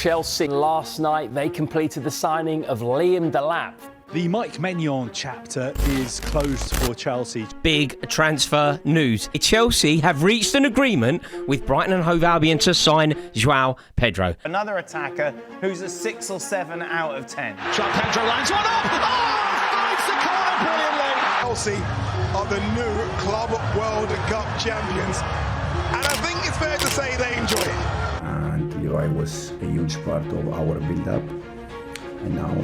Chelsea last night, they completed the signing of Liam Delap. The Mike Maignan chapter is closed for Chelsea. Big transfer news. Chelsea have reached an agreement with Brighton and Hove Albion to sign João Pedro. Another attacker who's a 6 or 7 out of 10. João Pedro lines one up. Oh, it's the corner brilliantly. Chelsea are the new Club World Cup champions. And I think it's fair to say they enjoy it. And Leroy was a huge part of our build-up. And now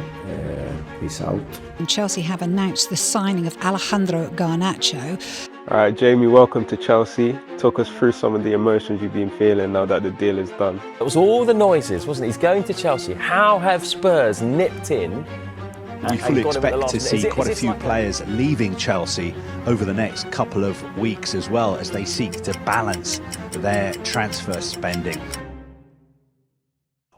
he's out. And Chelsea have announced the signing of Alejandro Garnacho. All right, Jamie, welcome to Chelsea. Talk us through some of the emotions you've been feeling now that the deal is done. It was all the noises, wasn't it? He's going to Chelsea. How have Spurs nipped in? We fully expect to see quite a few players leaving Chelsea over the next couple of weeks as well as they seek to balance their transfer spending.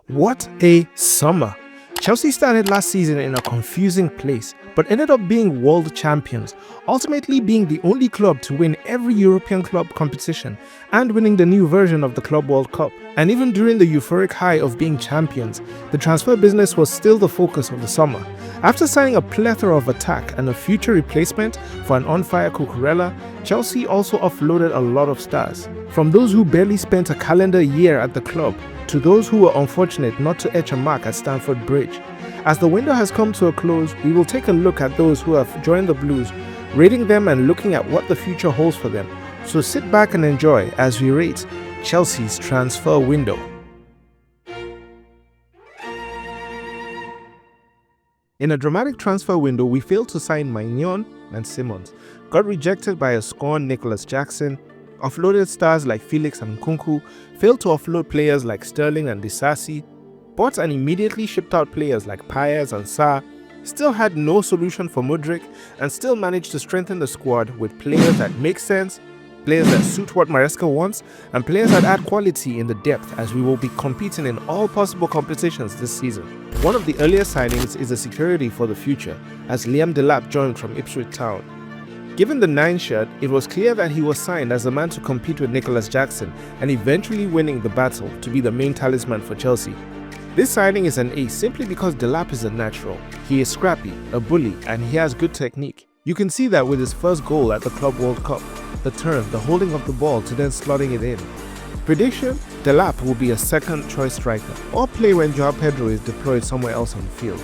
What a summer! Chelsea started last season in a confusing place, but ended up being world champions, ultimately being the only club to win every European club competition and winning the new version of the Club World Cup. And even during the euphoric high of being champions, the transfer business was still the focus of the summer. After signing a plethora of attack and a future replacement for an on-fire Cucurella, Chelsea also offloaded a lot of stars. From those who barely spent a calendar year at the club, to those who were unfortunate not to etch a mark at Stamford Bridge. As the window has come to a close, we will take a look at those who have joined the Blues, rating them and looking at what the future holds for them. So sit back and enjoy as we rate Chelsea's transfer window. In a dramatic transfer window, we failed to sign Maignan and Simons, got rejected by a scorned Nicholas Jackson, offloaded stars like Felix and Nkunku, failed to offload players like Sterling and Disasi, bought and immediately shipped out players like Paez and Sarr, still had no solution for Mudryk, and still managed to strengthen the squad with players that make sense, players that suit what Maresca wants, and players that add quality in the depth as we will be competing in all possible competitions this season. One of the earliest signings is a security for the future, as Liam Delap joined from Ipswich Town. Given the 9 shirt, it was clear that he was signed as a man to compete with Nicholas Jackson and eventually winning the battle to be the main talisman for Chelsea. This signing is an ace simply because Delap is a natural. He is scrappy, a bully, and he has good technique. You can see that with his first goal at the Club World Cup, the turn, the holding of the ball to then slotting it in. Prediction: Delap will be a second choice striker or play when João Pedro is deployed somewhere else on the field.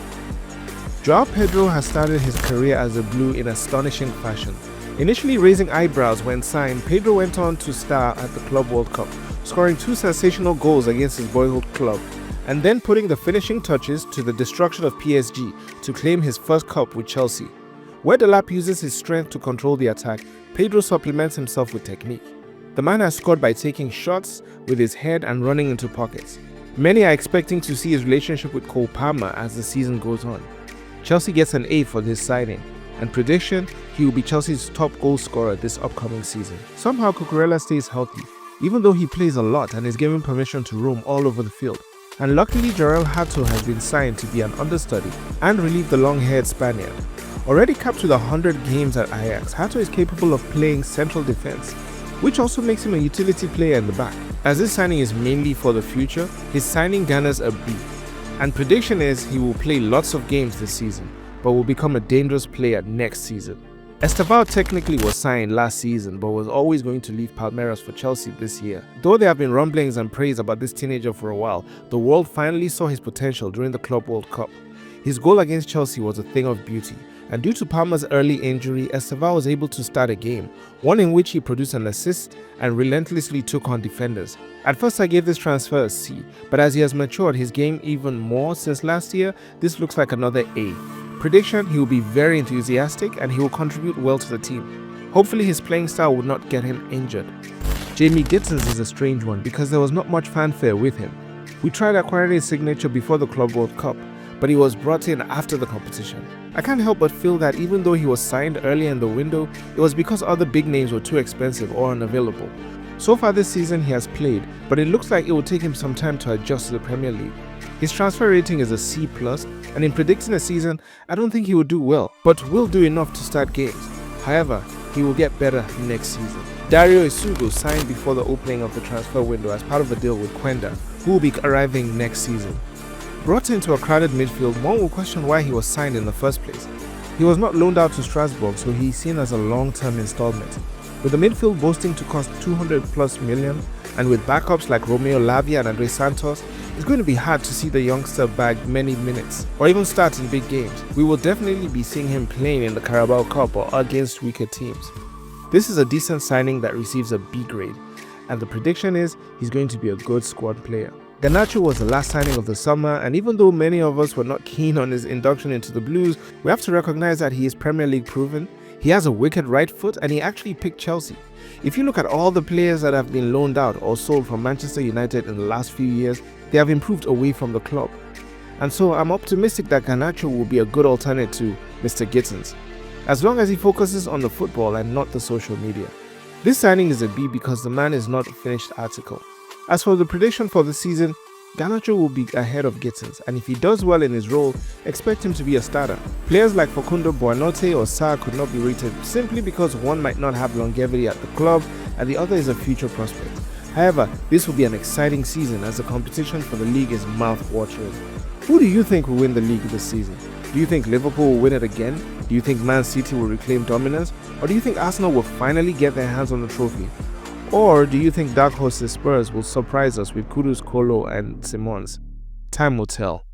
João Pedro has started his career as a Blue in astonishing fashion. Initially raising eyebrows when signed, Pedro went on to star at the Club World Cup, scoring 2 sensational goals against his boyhood club, and then putting the finishing touches to the destruction of PSG to claim his first cup with Chelsea. Where Delap uses his strength to control the attack, Pedro supplements himself with technique. The man has scored by taking shots with his head and running into pockets. Many are expecting to see his relationship with Cole Palmer as the season goes on. Chelsea gets an A for this signing, and prediction: he will be Chelsea's top goal scorer this upcoming season. Somehow Cucurella stays healthy, even though he plays a lot and is given permission to roam all over the field. And luckily Jorel Hato has been signed to be an understudy and relieve the long-haired Spaniard. Already capped with 100 games at Ajax, Hato is capable of playing central defense, which also makes him a utility player in the back. As this signing is mainly for the future, his signing garners a B. And prediction is he will play lots of games this season, but will become a dangerous player next season. Estevao technically was signed last season, but was always going to leave Palmeiras for Chelsea this year. Though there have been rumblings and praise about this teenager for a while, the world finally saw his potential during the Club World Cup. His goal against Chelsea was a thing of beauty, and due to Palmer's early injury, Estevao was able to start a game, one in which he produced an assist and relentlessly took on defenders. At first I gave this transfer a C, but as he has matured his game even more since last year, this looks like another A. Prediction: he will be very enthusiastic and he will contribute well to the team. Hopefully his playing style will not get him injured. Jamie Gittens is a strange one because there was not much fanfare with him. We tried acquiring his signature before the Club World Cup, but he was brought in after the competition. I can't help but feel that even though he was signed earlier in the window, it was because other big names were too expensive or unavailable. So far this season he has played, but it looks like it will take him some time to adjust to the Premier League. His transfer rating is a C+, and in predicting a season, I don't think he will do well, but will do enough to start games. However, he will get better next season. Dario Isugo signed before the opening of the transfer window as part of a deal with Quenda, who will be arriving next season. Brought into a crowded midfield, one will question why he was signed in the first place. He was not loaned out to Strasbourg, so he's seen as a long-term installment. With the midfield boasting to cost 200+ million, and with backups like Romeo Lavia and Andre Santos, it's going to be hard to see the youngster bag many minutes, or even start in big games. We will definitely be seeing him playing in the Carabao Cup or against weaker teams. This is a decent signing that receives a B grade, and the prediction is he's going to be a good squad player. Garnacho was the last signing of the summer, and even though many of us were not keen on his induction into the Blues, we have to recognize that he is Premier League proven, he has a wicked right foot, and he actually picked Chelsea. If you look at all the players that have been loaned out or sold from Manchester United in the last few years, they have improved away from the club. And so I'm optimistic that Garnacho will be a good alternate to Mr. Gittins, as long as he focuses on the football and not the social media. This signing is a B because the man is not a finished article. As for the prediction for the season, Garnacho will be ahead of Gittins, and if he does well in his role, expect him to be a starter. Players like Facundo Buonanotte or Sarr could not be rated simply because one might not have longevity at the club and the other is a future prospect. However, this will be an exciting season as the competition for the league is mouth-watering. Who do you think will win the league this season? Do you think Liverpool will win it again? Do you think Man City will reclaim dominance? Or do you think Arsenal will finally get their hands on the trophy? Or do you think dark horses Spurs will surprise us with Kudus, Kolo and Simons? Time will tell.